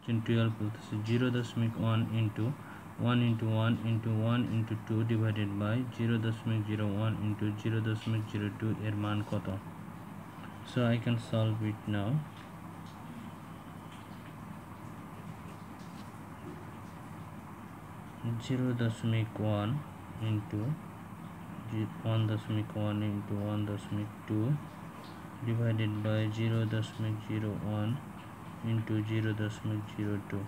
Question 12 বলতেছে 0.1 into 1 into 1 into 1 into 2 divided by 0.01 into 0.02 এর মান কত? So I can solve it now. Zero দশমিক one into 1.1 into 1.2 divided by 0.01 into 0.02.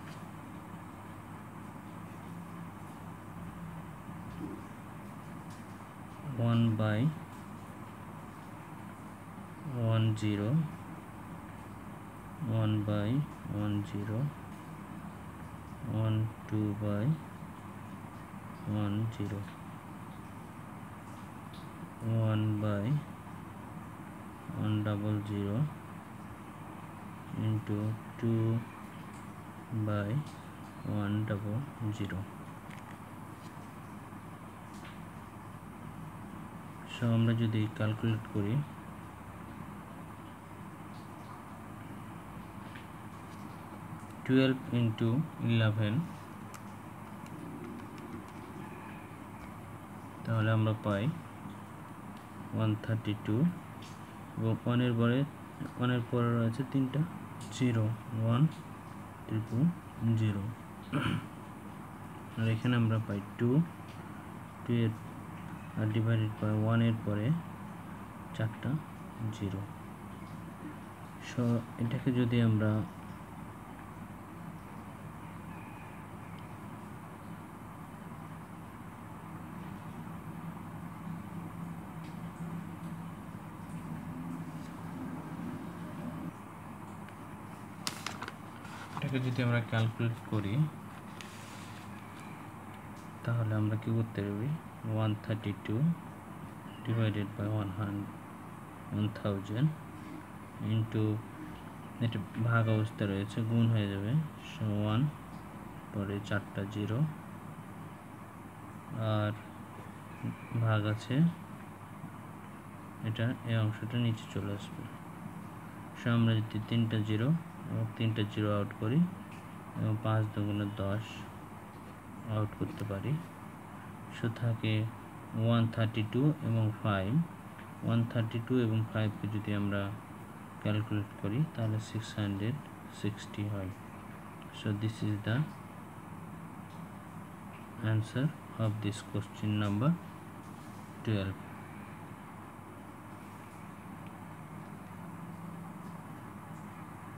1 by 1 0, 1 by 1 0, 1 2 by 1 0, 1 by 1 double 0 into 2 by 1 double 0. So আমরা যদি calculate করি into 11 তাহলে আমরা পাই 132 এবং 1 এর পরে রয়েছে তিনটা 0 1 triple 0 আর এখানে আমরা পাই 2 এর আর ডিভাইডেড বাই 1 এর পরে চারটা 0। সো এটাকে যদি আমরা ক্যালকুলেট করি তাহলে আমরা কি করতে পারি 132 ডিভাইডেড বাই 1000 ইন্টু এটা ভাগ অবস্থা রয়েছে গুণ হয়ে যাবে। সো 1 পরে চারটা 0 আর ভাগ আছে এটা এই অংশটা নিচে চলে আসবে। সো আমরা যদি তিনটা 0 এবং তিনটা 0 আউট করি এবং 5 দুগুণে 10 আউট করতে পারি। সো থাকে 132 এবং 5 132 এবং 5 কে যদি আমরা ক্যালকুলেট করি তাহলে 660 হয়। So this is the answer of this question number 12.